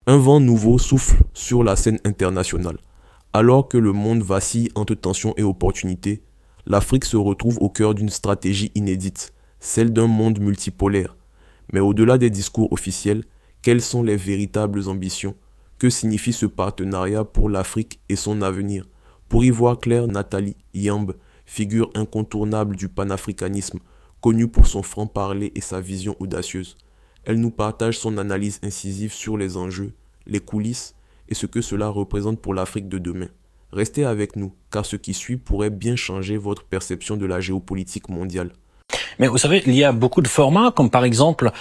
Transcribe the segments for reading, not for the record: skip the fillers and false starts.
Un vent nouveau souffle sur la scène internationale. Alors que le monde vacille entre tensions et opportunités, l'Afrique se retrouve au cœur d'une stratégie inédite, celle d'un monde multipolaire. Mais au-delà des discours officiels, quelles sont les véritables ambitions? Que signifie ce partenariat pour l'Afrique et son avenir? Pour y voir clair, Nathalie Yambe, figure incontournable du panafricanisme, connue pour son franc-parler et sa vision audacieuse. Elle nous partage son analyse incisive sur les enjeux, les coulisses et ce que cela représente pour l'Afrique de demain. Restez avec nous, car ce qui suit pourrait bien changer votre perception de la géopolitique mondiale. Mais vous savez, il y a beaucoup de formats, comme par exemple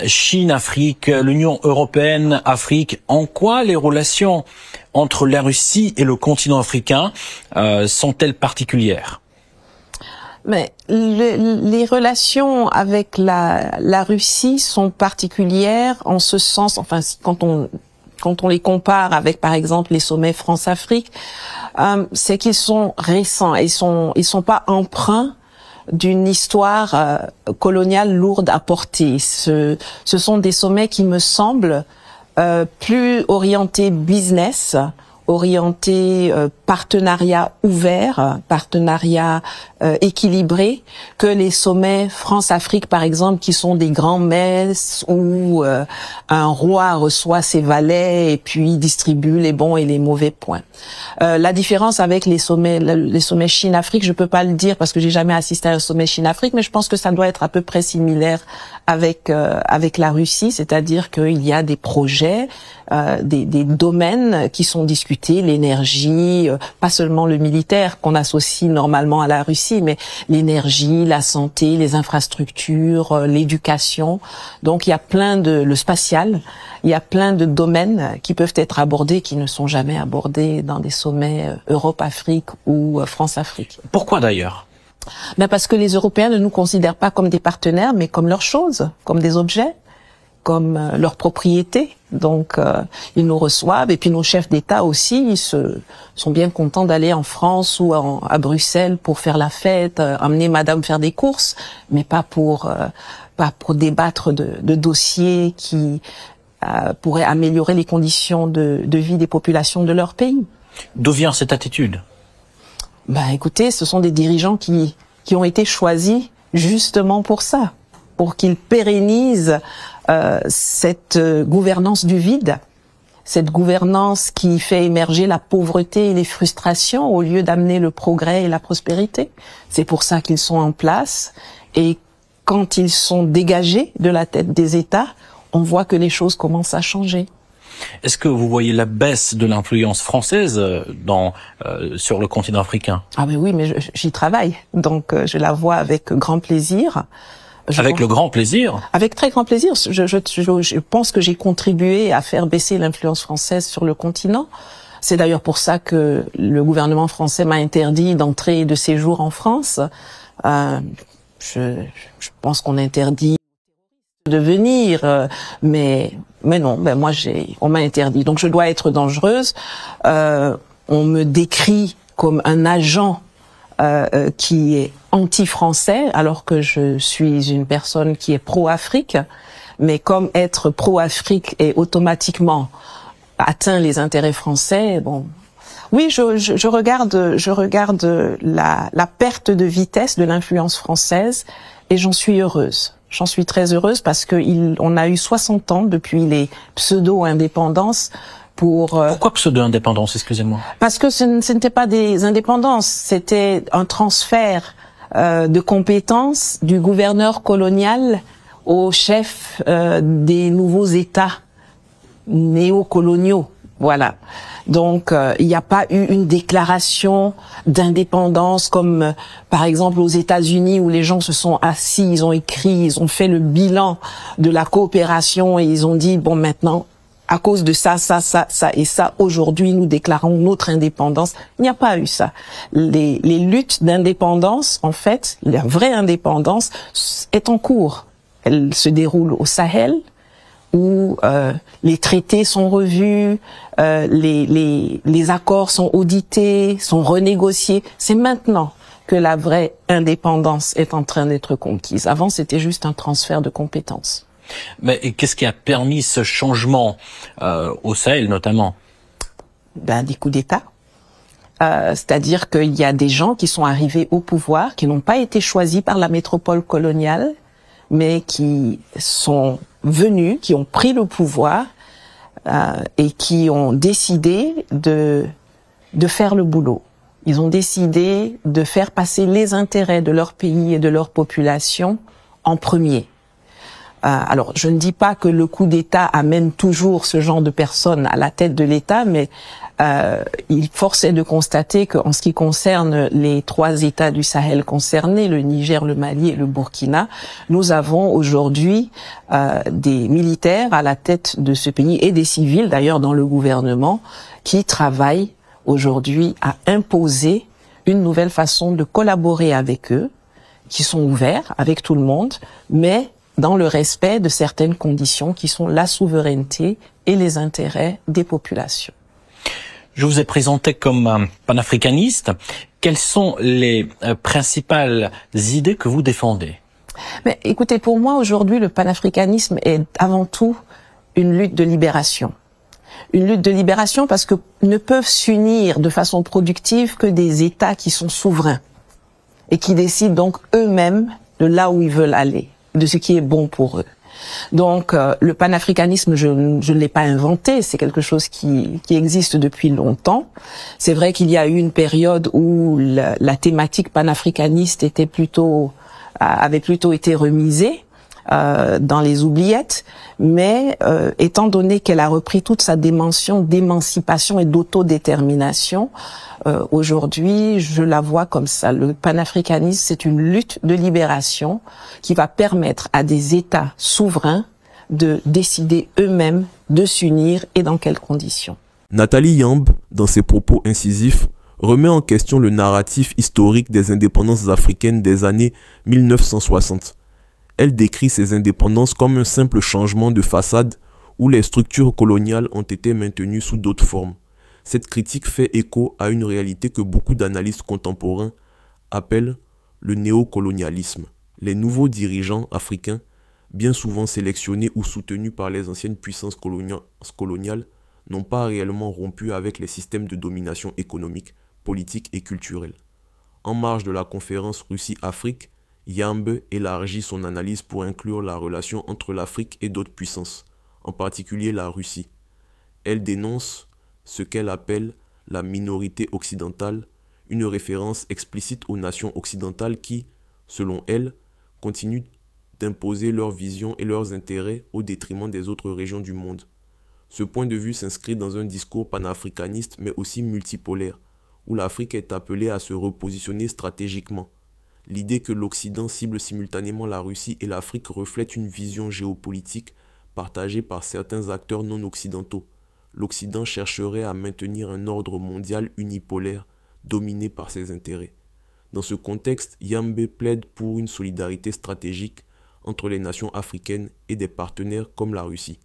Chine-Afrique, l'Union européenne-Afrique. En quoi les relations entre la Russie et le continent africain sont-elles particulières? Mais les relations avec la Russie sont particulières en ce sens, enfin quand on les compare avec par exemple les sommets France-Afrique, c'est qu'ils sont récents, ils sont pas empreints d'une histoire coloniale lourde à porter. Ce sont des sommets qui me semblent plus orientés business, orienté partenariat ouvert, partenariat équilibré, que les sommets France-Afrique par exemple, qui sont des grands messes où un roi reçoit ses valets et puis distribue les bons et les mauvais points. La différence avec les sommets Chine-Afrique, je peux pas le dire parce que j'ai jamais assisté à un sommet Chine-Afrique, mais je pense que ça doit être à peu près similaire avec la Russie, c'est-à-dire qu'il y a des projets, des domaines qui sont discutés, l'énergie, pas seulement le militaire qu'on associe normalement à la Russie, mais l'énergie, la santé, les infrastructures, l'éducation. Donc il y a le spatial, il y a plein de domaines qui peuvent être abordés, qui ne sont jamais abordés dans des sommets Europe-Afrique ou France-Afrique. Pourquoi d'ailleurs? Ben parce que les Européens ne nous considèrent pas comme des partenaires, mais comme leurs choses, comme des objets, comme leurs propriétés. Donc, ils nous reçoivent. Et puis, nos chefs d'État aussi, ils sont bien contents d'aller en France ou à Bruxelles pour faire la fête, amener madame faire des courses, mais pas pour débattre de dossiers qui pourraient améliorer les conditions de vie des populations de leur pays. D'où vient cette attitude? Ben, écoutez, ce sont des dirigeants qui ont été choisis justement pour ça, pour qu'ils pérennisent cette gouvernance du vide, cette gouvernance qui fait émerger la pauvreté et les frustrations au lieu d'amener le progrès et la prospérité. C'est pour ça qu'ils sont en place. Et quand ils sont dégagés de la tête des États, on voit que les choses commencent à changer. Est-ce que vous voyez la baisse de l'influence française sur le continent africain? Ah mais oui, mais j'y travaille, donc je la vois avec grand plaisir. Avec le grand plaisir? Avec très grand plaisir. Je pense que j'ai contribué à faire baisser l'influence française sur le continent. C'est d'ailleurs pour ça que le gouvernement français m'a interdit d'entrée et de séjour en France. Je pense qu'on interdit de venir, mais non, ben moi on m'a interdit. Donc je dois être dangereuse. On me décrit comme un agent qui est anti-français, alors que je suis une personne qui est pro-Afrique. Mais comme être pro-Afrique est automatiquement atteint les intérêts français, bon. Oui, je regarde la perte de vitesse de l'influence française et j'en suis heureuse. J'en suis très heureuse parce que on a eu 60 ans depuis les pseudo-indépendances Pourquoi pseudo-indépendance, excusez-moi? Parce que ce n'était pas des indépendances, c'était un transfert de compétences du gouverneur colonial au chef des nouveaux États néocoloniaux. Voilà. Donc, il n'y a pas eu une déclaration d'indépendance comme, par exemple, aux États-Unis où les gens se sont assis, ils ont écrit, ils ont fait le bilan de la coopération et ils ont dit, bon, maintenant, à cause de ça et ça, aujourd'hui, nous déclarons notre indépendance. Il n'y a pas eu ça. Les luttes d'indépendance, en fait, la vraie indépendance est en cours. Elle se déroule au Sahel, où les traités sont revus, les accords sont audités, sont renégociés. C'est maintenant que la vraie indépendance est en train d'être conquise. Avant, c'était juste un transfert de compétences. Mais qu'est-ce qui a permis ce changement au Sahel notamment? Des coups d'État. C'est-à-dire qu'il y a des gens qui sont arrivés au pouvoir, qui n'ont pas été choisis par la métropole coloniale, mais qui sont venus, qui ont pris le pouvoir et qui ont décidé de faire le boulot. Ils ont décidé de faire passer les intérêts de leur pays et de leur population en premier. Alors, je ne dis pas que le coup d'État amène toujours ce genre de personnes à la tête de l'État, mais il force est de constater qu'en ce qui concerne les 3 États du Sahel concernés, le Niger, le Mali et le Burkina, nous avons aujourd'hui des militaires à la tête de ce pays et des civils, d'ailleurs dans le gouvernement, qui travaillent aujourd'hui à imposer une nouvelle façon de collaborer avec eux, qui sont ouverts avec tout le monde, mais dans le respect de certaines conditions qui sont la souveraineté et les intérêts des populations. Je vous ai présenté comme panafricaniste. Quelles sont les principales idées que vous défendez? Mais écoutez, pour moi aujourd'hui, le panafricanisme est avant tout une lutte de libération. Une lutte de libération parce que ne peuvent s'unir de façon productive que des États qui sont souverains et qui décident donc eux-mêmes de là où ils veulent aller, de ce qui est bon pour eux. Donc le panafricanisme, je ne l'ai pas inventé, c'est quelque chose qui existe depuis longtemps. C'est vrai qu'il y a eu une période où la thématique panafricaniste avait plutôt été remisée dans les oubliettes, mais étant donné qu'elle a repris toute sa dimension d'émancipation et d'autodétermination, aujourd'hui, je la vois comme ça. Le panafricanisme, c'est une lutte de libération qui va permettre à des États souverains de décider eux-mêmes de s'unir et dans quelles conditions. Nathalie Yambe, dans ses propos incisifs, remet en question le narratif historique des indépendances africaines des années 1960. Elle décrit ces indépendances comme un simple changement de façade où les structures coloniales ont été maintenues sous d'autres formes. Cette critique fait écho à une réalité que beaucoup d'analystes contemporains appellent le néocolonialisme. Les nouveaux dirigeants africains, bien souvent sélectionnés ou soutenus par les anciennes puissances coloniales, n'ont pas réellement rompu avec les systèmes de domination économique, politique et culturelle. En marge de la conférence Russie-Afrique, Yambe élargit son analyse pour inclure la relation entre l'Afrique et d'autres puissances, en particulier la Russie. Elle dénonce ce qu'elle appelle la minorité occidentale, une référence explicite aux nations occidentales qui, selon elle, continuent d'imposer leur vision et leurs intérêts au détriment des autres régions du monde. Ce point de vue s'inscrit dans un discours panafricaniste mais aussi multipolaire, où l'Afrique est appelée à se repositionner stratégiquement. L'idée que l'Occident cible simultanément la Russie et l'Afrique reflète une vision géopolitique partagée par certains acteurs non occidentaux. L'Occident chercherait à maintenir un ordre mondial unipolaire dominé par ses intérêts. Dans ce contexte, Yambe plaide pour une solidarité stratégique entre les nations africaines et des partenaires comme la Russie.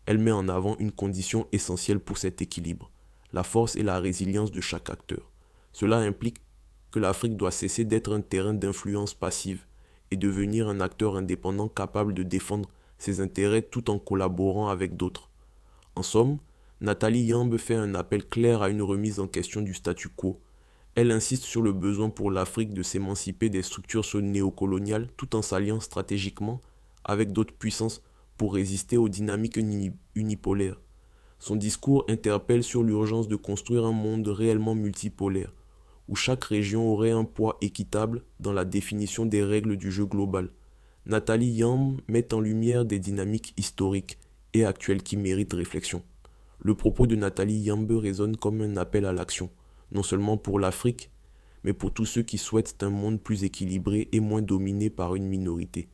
Elle met en avant une condition essentielle pour cet équilibre, la force et la résilience de chaque acteur. Cela implique que l'Afrique doit cesser d'être un terrain d'influence passive et devenir un acteur indépendant capable de défendre ses intérêts tout en collaborant avec d'autres. En somme, Nathalie Yambe fait un appel clair à une remise en question du statu quo. Elle insiste sur le besoin pour l'Afrique de s'émanciper des structures néocoloniales tout en s'alliant stratégiquement avec d'autres puissances pour résister aux dynamiques unipolaires. Son discours interpelle sur l'urgence de construire un monde réellement multipolaire, où chaque région aurait un poids équitable dans la définition des règles du jeu global. Nathalie Yambe met en lumière des dynamiques historiques et actuelles qui méritent réflexion. Le propos de Nathalie Yambe résonne comme un appel à l'action, non seulement pour l'Afrique, mais pour tous ceux qui souhaitent un monde plus équilibré et moins dominé par une minorité.